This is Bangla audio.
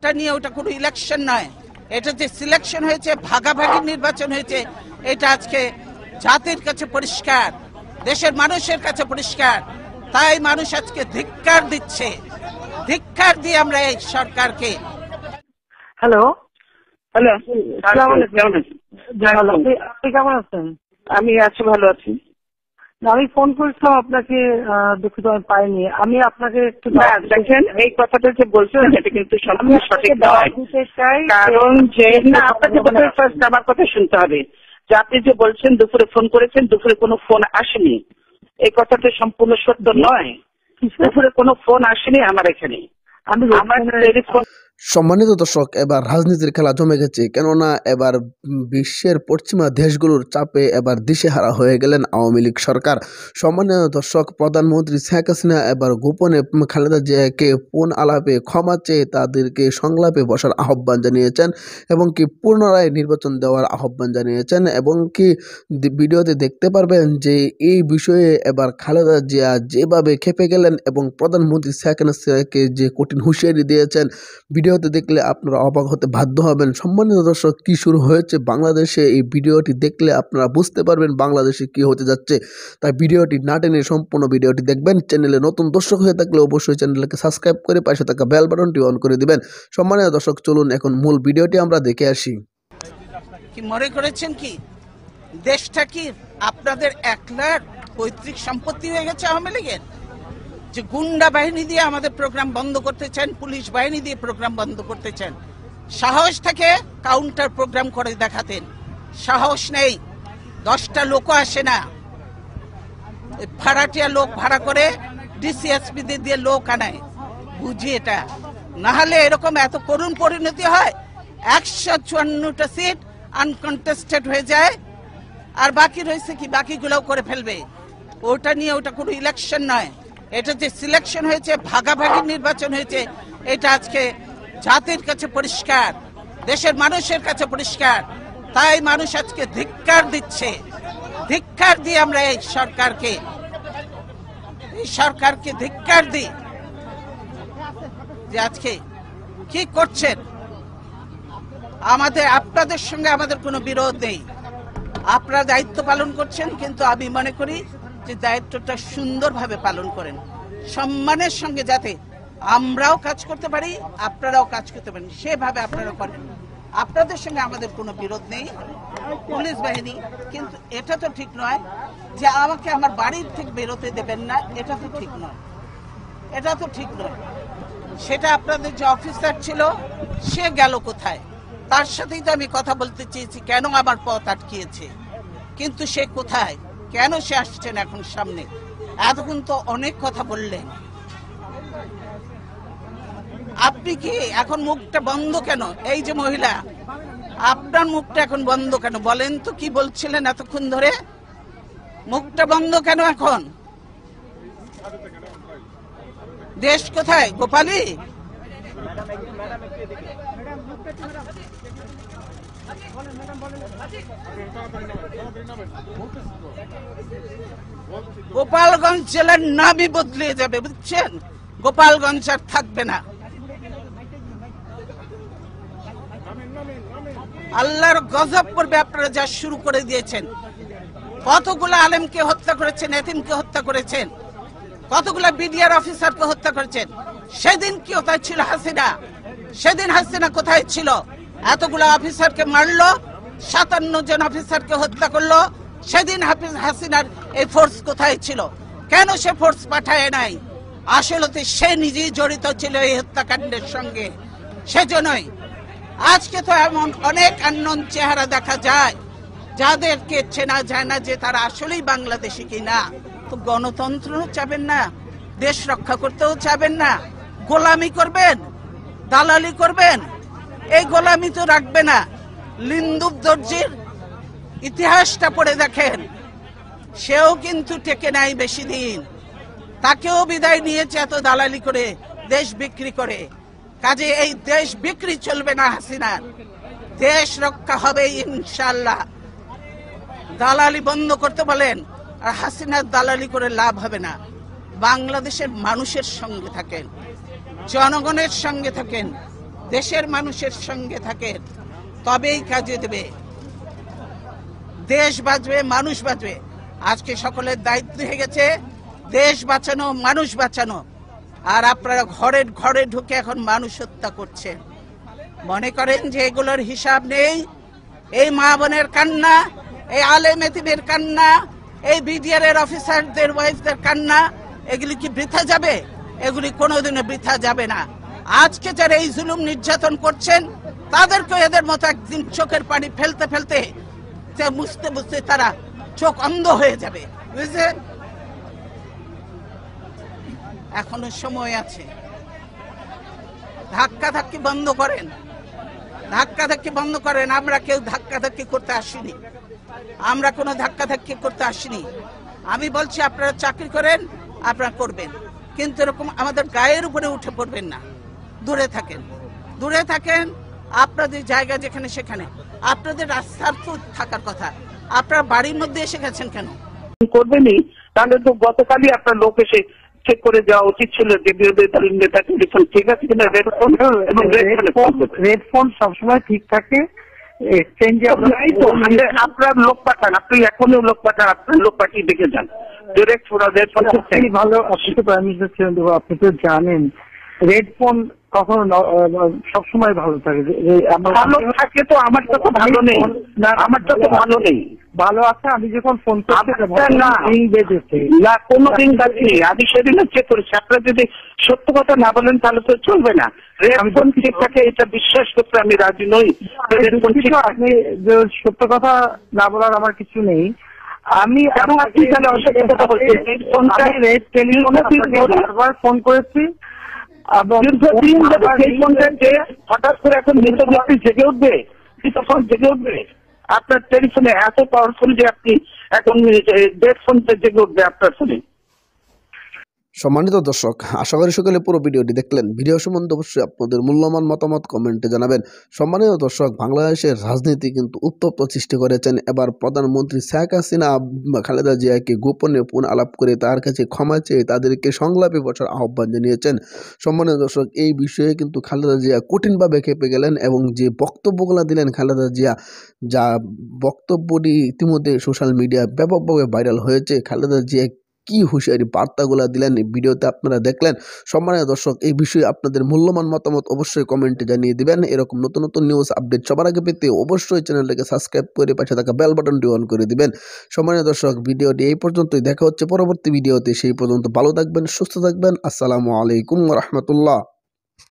ভোটটা নিয়ে ওটা কোনো ইলেকশন নয়, এটা যে সিলেকশন হয়েছে, ভাগাভাগি নির্বাচন হয়েছে, এটা আজকে জাতির কাছে পরিষ্কার, দেশের মানুষের কাছে পরিষ্কার। তাই মানুষ আজকে ধিক্কার দিচ্ছে, ধিক্কার দিয়ে আমরা এই সরকারকে। হ্যালো হ্যালো, আপনি কেমন আছেন? আমি আছি, ভালো আছি। আমি ফোন করেছিলাম আপনাকে, দুঃখিত আমি পাইনি। আমি আপনাকে একটু দেখেন, এই কথাটা যে বলছেন এটা কিন্তু সম্পূর্ণ সঠিক নয়। কারণ যে আপনাকে ফার্স্ট আমার কথা শুনতে হবে যে আপনি যে বলছেন দুপুরে ফোন করেছেন, দুপুরে কোনো ফোন আসেনি, এই কথাটা সম্পূর্ণ সত্য নয়। দুপুরে কোনো ফোন আসেনি আমার এখানে। আমার টেলিফোন। সম্মানিত দর্শক, এবার রাজনীতির খেলা জমে গেছে, কেননা এবার বিশ্বের পশ্চিমা দেশগুলোর চাপে এবার দিশেহারা হয়ে গেলেন আওয়ামী লীগ সরকার। সম্মানিত দর্শক, প্রধানমন্ত্রী শেখ হাসিনা এবার গোপনে খালেদা জিয়াকে ফোন আলাপে ক্ষমা চেয়ে তাদেরকে সংলাপে বসার আহ্বান জানিয়েছেন এবং কি পুনরায় নির্বাচন দেওয়ার আহ্বান জানিয়েছেন এবং কি ভিডিওতে দেখতে পারবেন যে এই বিষয়ে এবার খালেদা জিয়া যেভাবে খেপে গেলেন এবং প্রধানমন্ত্রী শেখ হাসিনাকে যে কঠিন হুঁশিয়ারি দিয়েছেন, ভিডিওতে দেখলে আপনারা অবাক হতে বাধ্য হবেন। সম্মানিত দর্শক, কি শুরু হয়েছে বাংলাদেশে, এই ভিডিওটি দেখলে আপনারা বুঝতে পারবেন বাংলাদেশে কি হতে যাচ্ছে। তাই ভিডিওটি না টেনে সম্পূর্ণ ভিডিওটি দেখবেন। চ্যানেলে নতুন দর্শক হয়ে থাকলে অবশ্যই চ্যানেলকে সাবস্ক্রাইব করে পাশে থাকা বেল বাটনটি অন করে দিবেন। সম্মানিত দর্শক, চলুন এখন মূল ভিডিওটি আমরা দেখে আসি। কি মনে করেছেন কি দেশটা কি আপনাদের একলার পৈতৃক সম্পত্তি হয়ে গেছে আওয়ামী লীগের? যে গুন্ডা বাহিনী দিয়ে আমাদের প্রোগ্রাম বন্ধ করতে চান, পুলিশ বাহিনী দিয়ে প্রোগ্রাম বন্ধ করতে চান। সাহস থাকে কাউন্টার প্রোগ্রাম করে দেখাতেন, সাহস নেই। 10টা লোকও আসে না, ভাড়াটিয়া লোক ভাড়া করে ডিসিএসপি দিয়ে লোক আনায়, বুঝি এটা। না হলে এরকম এত করুণ পরিণতি হয়, 154টা সিট আনকন্টেস্টেড হয়ে যায়, আর বাকি রয়েছে কি, বাকিগুলোও করে ফেলবে। ওটা নিয়ে ওটা কোনো ইলেকশন নয়, এটা যে সিলেকশন হয়েছে, ভাগাভাগি নির্বাচন হয়েছে, এটা আজকে জাতির কাছে পরিষ্কার, দেশের মানুষের কাছে পরিষ্কার। তাই মানুষ আজকে ধিক্কার দিচ্ছে, ধিক্কার দিয়ে আমরা এই সরকারকে ধিক্কার দিই যে আজকে কি করছেন। আপনাদের সঙ্গে আমাদের কোনো বিরোধ নেই, আপনারা দায়িত্ব পালন করছেন, কিন্তু আমি মনে করি যে দায়িত্বটা সুন্দরভাবে পালন করেন, সম্মানের সঙ্গে, যাতে আমরাও কাজ করতে পারি, আপনারাও কাজ করতে পারেন, সেভাবে আপনারা করেন। আপনাদের সঙ্গে আমাদের কোনো বিরোধ নেই, পুলিশ বাহিনী, কিন্তু এটা তো ঠিক নয় যে আমাকে আমার বাড়ির থেকে বেরোতে দেবেন না, এটা তো ঠিক নয়, এটা তো ঠিক নয়। সেটা আপনাদের যে অফিসার ছিল সে গেল কোথায়, তার সাথেই তো আমি কথা বলতে চেয়েছি, কেন আমার পথ আটকিয়েছে, কিন্তু সে কোথায়, কেন সে আসছেন এখন সামনে? এতক্ষণ তো অনেক কথা বললেন, আপনি কি এখন মুখটা বন্ধ কেন? এই যে মহিলা, আপনার মুখটা এখন বন্ধ কেন বলেন তো? কি বলছিলেন এতক্ষণ ধরে? মুখটা বন্ধ কেন এখন? দেশ কোথায়? গোপালী, গোপালগঞ্জ জেলার নামই বদলে যাবে, বুঝছেন? গোপালগঞ্জ আর থাকবে না। আল্লাহর গজব পড়বে আপনারা যা শুরু করে দিয়েছেন। কতগুলো আলেমকে হত্যা করেছেন, এতিমকে হত্যা করেছেন, কতগুলো বিডিআর অফিসারকে হত্যা করেছেন। সেদিন কি কোথায় ছিল হাসিনা? সেদিন হাসিনা কোথায় ছিল? এতগুলো অফিসারকে মারলো, 57 জন অফিসারকে হত্যা করলো, সেদিন হাসিনার এই ফোর্স কোথায় ছিল? কেন সে ফোর্স পাঠায় নাই? আসলে সে নিজেই জড়িত ছিল এই হত্যাকাণ্ডের সঙ্গে, সেজন্যই আজকে তো এমন অনেক আননোন চেহারা দেখা যায় যাদেরকে চেনা যায় না যে তারা আসলেই বাংলাদেশি কিনা। তো গণতন্ত্র চাবেন না, দেশ রক্ষা করতেও চাবেন না, গোলামি করবেন, দালালি করবেন। এই গোলামি তো রাখবে না। লিন্দুক দর্জির ইতিহাসটা পড়ে দেখেন, সেও কিন্তু টেকে নাই বেশি দিন, তাকেও বিদায় নিয়েছে এত দালালি করে, দেশ বিক্রি করে। কাজে এই দেশ বিক্রি চলবে না হাসিনার, দেশ রক্ষা হবে ইনশাআল্লাহ। দালালি বন্ধ করতে বলেন, আর হাসিনার দালালি করে লাভ হবে না। বাংলাদেশের মানুষের সঙ্গে থাকেন, জনগণের সঙ্গে থাকেন, দেশের মানুষের সঙ্গে থাকেন, তবেই কাজে দেবে। দেশ বাঁচবে, মানুষ বাঁচবে। আজকে সকলের দায়িত্ব হয়ে গেছে দেশ বাঁচানো, মানুষ বাঁচানো। আর আপনারা ঘরে ঘরে ঢুকে এখন মানুষ হত্যা করছেন। মনে করেন যে এগুলোর হিসাব নেই? এই মা বোনের কান্না, এই আলেম এতিমের কান্না, এই বিডিআর এর অফিসারদের ওয়াইফদের কান্না, এগুলি কি বৃথা যাবে? এগুলি কোনোদিনও বৃথা যাবে না। আজকে যারা এই জুলুম নির্যাতন করছেন তাদেরকে এদের মতো একদিন চোখের পানি ফেলতে ফেলতে বুঝতে বুঝতে তারা চোখ অন্ধ হয়ে যাবে, বুঝলেন? এখনো সময় আছে। ধাক্কাধাক্কি বন্ধ করেন, ধাক্কাধাক্কি বন্ধ করেন। আমরা কেউ ধাক্কাধাক্কি করতে আসিনি, আমরা কোনো ধাক্কাধাক্কি করতে আসিনি। আমি বলছি আপনারা চাকরি করেন, আপনারা করবেন, কিন্তু এরকম আমাদের গায়ের উপরে উঠে পড়বেন না। দূরে থাকেন, দূরে থাকেন। আপনাদের জায়গা যেখানে সেখানে, আপনাদের রাস্তার তো থাকার কথা। আপনারা বাড়ির মধ্যে এসে গেছেন কেন? করবেনই, তাহলে তো গতকালই আপনার লোক এসে চেক করে যাওয়া উচিত ছিল যে বিরোধী দলের নেতা টেলিফোন ঠিক আছে কিনা। রেড ফোন সবসময় ঠিক থাকে। এক্সচেঞ্জে আপনার লোক পাঠান, আপনি এখনই লোক পাঠান, আপনার লোক পাঠিয়ে দেখে যান ডিরেক্ট ভালো। আপনি তো প্রাইম মিনিস্টার ছিলেন, আপনি তো জানেন রেড ফোন কখনো সবসময় ভালো থাকে। ভালো থাকে তো আমারটা তো ভালো নেই, আমারটা তো ভালো নেই। ভালো আছে, আমি যখন ফোন করছি না কোনো রিং বাজেনি, আমি সেদিনও চেক করেছি। আপনারা যদি সত্য কথা না বলেন তাহলে তো চলবে না। রেড ফোন ঠিক থাকে এটা বিশ্বাস করতে আমি রাজি নই। আপনি সত্য কথা না বলার আমার কিছু নেই। আমি ফোন করেছি হঠাৎ করে এখন মৃত ব্যক্তি জেগে উঠবে, তখন জেগে উঠবে। আপনার টেলিফোনে এত পাওয়ারফুল যে আপনি এখন ডেড ফোনটা জেগে উঠবে আপনার ফোনে। সম্মানিত দর্শক, আশা করি সকলে পুরো ভিডিওটি দেখলেন। ভিডিও সম্বন্ধে অবশ্যই আপনাদের মূল্যবান মতামত কমেন্টে জানাবেন। সম্মানিত দর্শক, বাংলাদেশের রাজনীতি কিন্তু উত্তপ্ত সৃষ্টি করেছেন এবার প্রধানমন্ত্রী শেখ হাসিনা খালেদা জিয়াকে গোপনে ফোন আলাপ করে তার কাছে ক্ষমা চেয়ে তাদেরকে সংলাপে বসার আহ্বান জানিয়েছেন। সম্মানিত দর্শক, এই বিষয়ে কিন্তু খালেদা জিয়া কঠিনভাবে খেপে গেলেন এবং যে বক্তব্যগুলো দিলেন খালেদা জিয়া, যা বক্তব্যটি ইতিমধ্যে সোশ্যাল মিডিয়া ব্যাপকভাবে ভাইরাল হয়েছে। খালেদা জিয়া কি হুঁশিয়ারি বার্তাগুলো দিলেন ভিডিওতে আপনারা দেখলেন। সম্মানিত দর্শক, এই বিষয়ে আপনাদের মূল্যবান মতামত অবশ্যই কমেন্টে জানিয়ে দিবেন। এরকম নতুন নতুন নিউজ আপডেট সবার আগে পেতে অবশ্যই চ্যানেলটাকে সাবস্ক্রাইব করে পাশে থাকা বেল বাটনটি অন করে দিবেন। সম্মানিত দর্শক, ভিডিওটি এই পর্যন্তই। দেখা হচ্ছে পরবর্তী ভিডিওতে। সেই পর্যন্ত ভালো থাকবেন, সুস্থ থাকবেন। আসসালামু আলাইকুম ওয়া রাহমাতুল্লাহ।